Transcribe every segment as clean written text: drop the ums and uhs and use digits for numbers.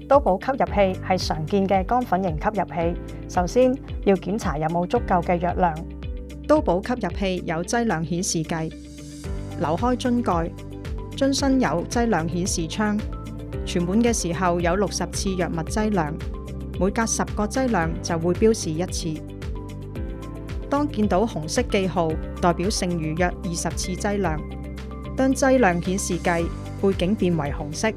都寶吸入器係常見嘅乾粉型吸入器，首先要檢查有冇足夠嘅藥量。都寶吸入器有劑量顯示計，扭開樽蓋，樽身有劑量顯示窗，存滿嘅時候有60次藥物劑量，每隔10個劑量就會標示一次。當見到紅色記號，代表剩餘約20次劑量。當劑量顯示計背景變為紅色，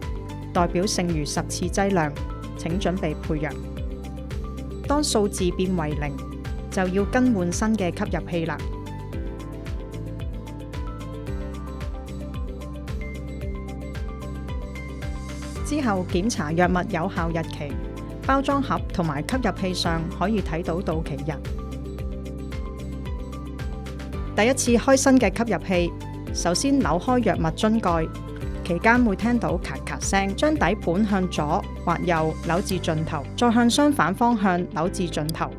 代表剩餘10次劑量，請準備配藥。當數字變為0，就要更換新嘅吸入器啦。之後檢查藥物有效日期，包裝盒同埋吸入器上可以睇到到期日。第一次開新嘅吸入器，首先扭開藥物樽蓋，期間會聽到咔咔聲，將底盤向左或右扭至盡頭，再向相反方向扭至盡頭。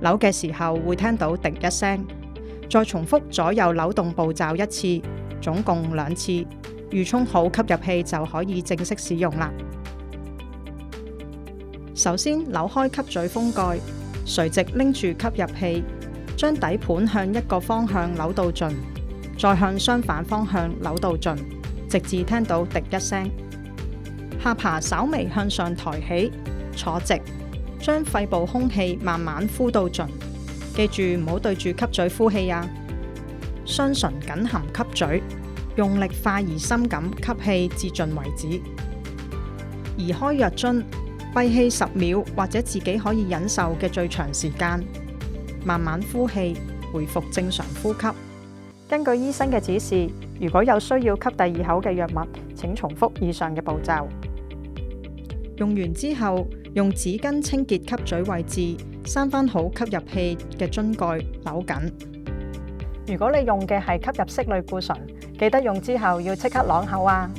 扭嘅時候會聽到滴一聲，再重複左右扭動步驟一次，總共2次。預充好吸入器就可以正式使用啦。首先扭開吸嘴封蓋，垂直拎住吸入器，將底盤向一個方向扭到盡，再向相反方向扭到盡，直至聽到滴一聲。下巴稍微向上抬起，坐直，將肺部空氣慢慢呼到盡，記住唔好對住吸嘴呼氣啊。雙唇緊含吸嘴，用力快而深咁吸氣至盡為止。移開藥樽，閉氣10秒或者自己可以忍受嘅最長時間，慢慢呼氣，回復正常呼吸。根據醫生嘅指示，如果有需要吸第2口嘅藥物，請重複以上嘅步驟。用完之後，用紙巾清潔吸嘴位置，閂返好吸入器嘅樽蓋，扭緊。如果你用嘅係吸入式類固醇，記得用之後要即刻啷口啊！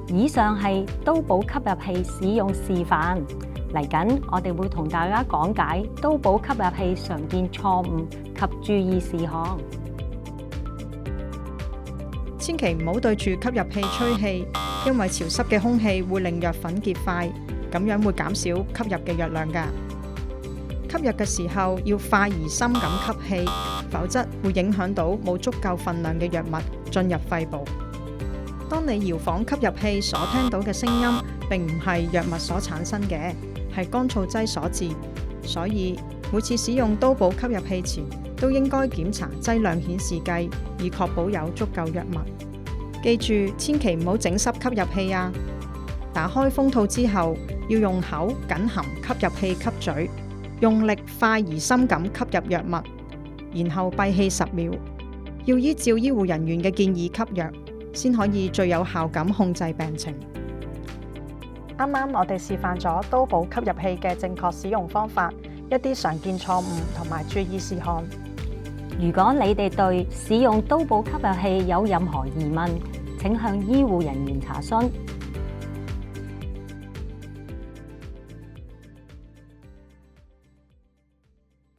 以上係都寶吸入器使用示範，嚟緊我哋會同大家講解都寶吸入器常見錯誤及注意事項。千祈唔好對住吸入器吹氣，因為潮濕嘅空氣會令藥粉結塊，咁樣會減少吸入嘅藥量㗎。吸入嘅時候要快而深咁吸氣，否則會影響到冇足夠份量嘅藥物進入肺部。當你搖晃吸入器所聽到嘅聲音，並唔係藥物所產生嘅，係乾燥劑所致。所以每次使用都寶吸入器前，都應該檢查劑量顯示計，以確保有足夠藥物。記住，千祈唔好整濕吸入器啊！打開封套之後，要用口緊含吸入器吸嘴，用力快而深咁吸入藥物，然後閉氣10秒。要依照醫護人員嘅建議吸藥，先可以最有效咁控制病情。啱啱我哋示範咗都寶吸入器嘅正確使用方法，一啲常見錯誤同埋注意事項。如果你哋對使用都寶吸入器有任何疑問，請向醫護人員查詢。